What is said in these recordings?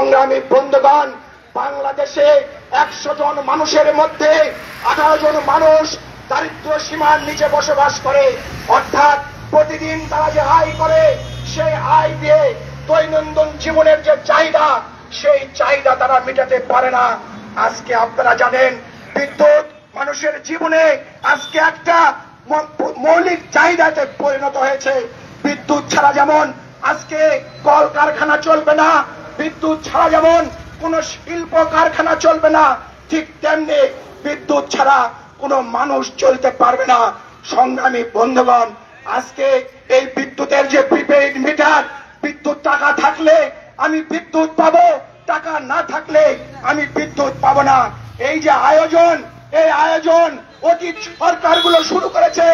সংগ্রামী বন্ধুগণ, বাংলাদেশে 100 জন মানুষের মধ্যে 18 জন মানুষ দারিদ্র সীমার নিচে বসবাস করে। অর্থাৎ প্রতিদিন তারা যে আয় করে, সেই আয় দিয়ে দৈনন্দিন জীবনের যে চাহিদা, সেই চাহিদা তারা মেটাতে পারে না। আজকে আপনারা জানেন, বিদ্যুৎ মানুষের জীবনে আজকে একটা মৌলিক চাহিদাতে পরিণত হয়েছে। বিদ্যুৎ ছাড়া যেমন আজকে কল কারখানা চলবে না, বিদ্যুৎ ছাড়া যেমন কোন শিল্প কারখানা চলবে না, ঠিক তেমনি বিদ্যুৎ ছাড়া কোনো মানুষ চলতে পারবে না। সংগ্রামী বন্ধুগণ, আজকে এই বিদ্যুতের যে প্রিপেইড মিটার, বিদ্যুৎ টাকা থাকলে আমি বিদ্যুৎ পাবো, টাকা না থাকলে আমি বিদ্যুৎ পাবো না। এই যে আয়োজন, এই আয়োজন অতীত সরকারগুলো শুরু করেছে।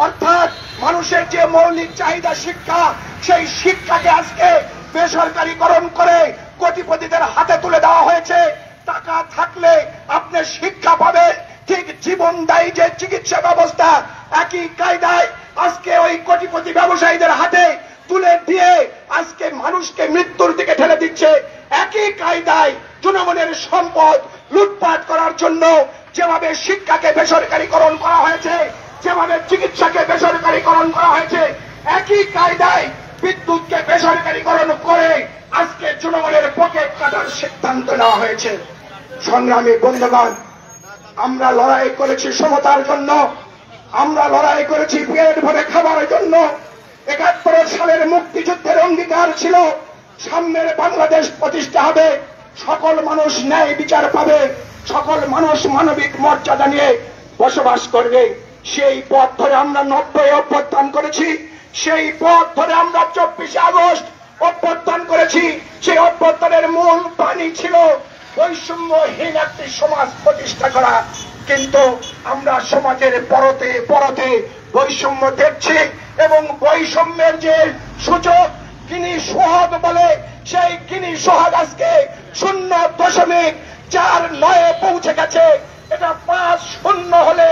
অর্থাৎ মানুষের যে মৌলিক চাহিদা শিক্ষা, সেই শিক্ষাকে আজকে বেসরকারীকরণ করে কোটিপতিদের হাতে তুলে দেওয়া হয়েছে। টাকা থাকলে আপনি শিক্ষা পাবেন, ঠিক জীবনদায়ী যে চিকিৎসা ব্যবস্থা, একই কায়দায় আজকে ওই কোটিপতি ব্যবসায়ীদের হাতে তুলে দিয়ে আজকে মানুষকে মৃত্যুর দিকে ঠেলে দিচ্ছে। একই কায়দায় জনগণের সম্পদ লুটপাট করার জন্য যেভাবে শিক্ষাকে বেসরকারীকরণ করা হয়েছে, যেভাবে চিকিৎসাকে বেসরকারীকরণ করা হয়েছে, একই কায়দায় বিদ্যুৎকে বেসরকারীকরণ করে আজকে জনগণের পকেট কাটার সিদ্ধান্ত নেওয়া হয়েছে। সংগ্রামী বন্ধুগণ, আমরা লড়াই করেছি সমতার জন্য, আমরা লড়াই করেছি পেট ভরে খাবারের জন্য। 71 সালের মুক্তিযুদ্ধের অঙ্গীকার ছিল সামনের বাংলাদেশ প্রতিষ্ঠা হবে, সকল মানুষ ন্যায় বিচার পাবে, সকল মানুষ মানবিক মর্যাদা নিয়ে বসবাস করবে। সেই পথ ধরে আমরা 90 অভ্যুত্থান করেছি, সেই পথ ধরে আমরা 24 আগস্ট অভ্যুত্থান করেছি। সেই অভ্যুত্থানের মূল বাণী ছিল বৈষম্যহীন একটি সমাজ প্রতিষ্ঠা করা। কিন্তু আমরা সমাজের পরতে পরতে বৈষম্য দেখছি, এবং বৈষম্যের যে সূচক কিনি সোহাগ বলে, সেই কিনি সোহাগ আজকে 0.49 পৌঁছে গেছে। এটা 5-0 হলে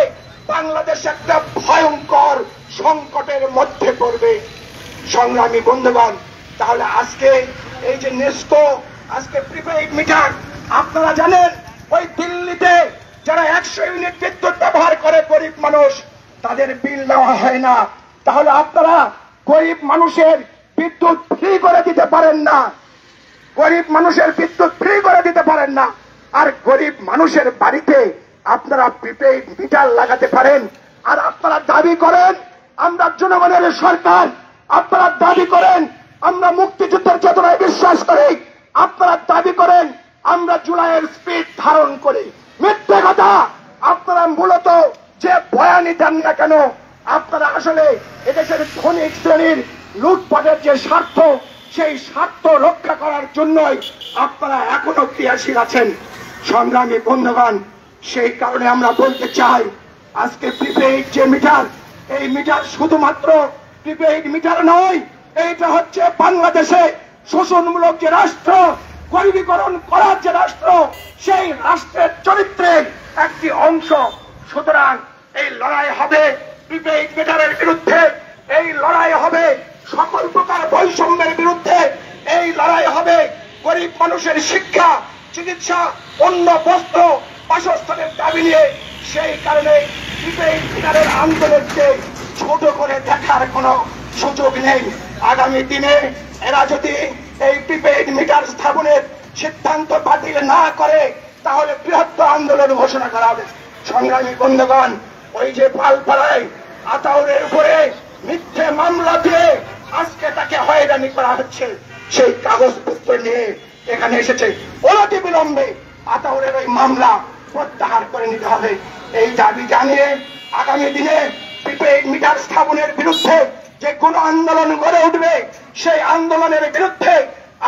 বাংলাদেশ একটা ভয়ঙ্কর সংকটের মধ্যে পড়বে। সংগ্রামী বন্ধুগণ, তাহলে আজকে এই যে নেস্কো, আজকে প্রিপেইড মিটার, আপনারা জানেন ওই দিল্লিতে যারা 100 ইউনিট বিদ্যুৎ ব্যবহার করে গরিব মানুষ, তাদের বিল দেওয়া হয় না। তাহলে আপনারা গরিব মানুষের বিদ্যুৎ ফ্রি করে দিতে পারেন না, গরিব মানুষের বিদ্যুৎ ফ্রি করে দিতে পারেন না। আর গরিব মানুষের বাড়িতে আপনারা প্রিপেইড মিটার লাগাতে পারেন, আর আপনারা দাবি করেন আমরা জনগণের সরকার, আপনারা দাবি করেন আমরা মুক্তিযুদ্ধের চেতনায় বিশ্বাস করি, আপনারা দাবি করেন আমরা জুলাইয়ের স্পিড ধারণ করি। মিথ্যে কথা। আপনারা মূলত যে বয়ানি দেন না কেন, আপনারা আসলে এদেশের ধনী শ্রেণীর লুটপাটের যে স্বার্থ, সেই স্বার্থ রক্ষা করার জন্যই আপনারা এখনো ক্রিয়াশীল আছেন। সংগ্রামী বন্ধুগণ, সেই কারণে আমরা বলতে চাই, আজকে প্রিপেইড যে মিটার, এই মিটার শুধুমাত্র প্রিপেইড মিটার নয়, এইটা হচ্ছে বাংলাদেশে শোষণমূলক যে রাষ্ট্র, গরিবীকরণ করার যে রাষ্ট্র, সেই রাষ্ট্রের চরিত্রের একটি অংশ। সুতরাং এই লড়াই হবে প্রিপেইড মিটারের বিরুদ্ধে, এই লড়াই হবে সকল প্রকার বৈষম্যের বিরুদ্ধে, এই লড়াই হবে গরিব মানুষের শিক্ষা, চিকিৎসা, অন্ন, বস্ত্র, বাসস্থানের দাবি নিয়ে। সেই কারণে প্রিপেইড মিটারের আন্দোলনকে ছোট করে দেখার কোনো সুযোগ নেই। আগামী দিনে এরা যদি এই প্রিপেইড মিটার স্থাপনের সিদ্ধান্ত বাতিল না করে, তাহলে বৃহত্তর আন্দোলন ঘোষণা করা হবে। সংগ্রামী বন্ধুগণ, ওই যে পালপাড়ায় আতাউরের উপরে মিথ্যে মামলা দিয়ে আজকে তাকে হয়রানি করা হচ্ছে, সেই কাগজপত্র নিয়ে এখানে এসেছে। অনতি বিলম্বে আতাউরের ওই মামলা প্রত্যাহার করে নিতে হবে। এই দাবি জানিয়ে আগামী দিনে প্রিপেইড মিটার স্থাপনের বিরুদ্ধে যে কোন আন্দোলন গড়ে উঠবে, সেই আন্দোলনের বিরুদ্ধে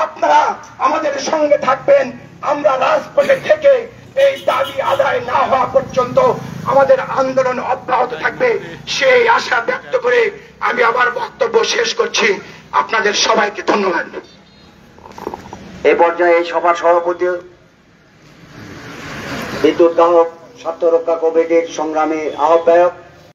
আপনারা আমাদের সঙ্গে থাকবেন। আমরা রাজপথে থেকে এই দাবি আদায় না হওয়া পর্যন্ত আমাদের আন্দোলন অব্যাহত থাকবে, সেই আশা ব্যক্ত করে আমি আমার বক্তব্য শেষ করছি। আপনাদের সবাইকে ধন্যবাদ। এই পর্যায়ে এই সভার সভাপতি বিদ্যুৎ গ্রাহক স্বার্থ রক্ষা কমিটির সংগ্রামী আহ্বায়ক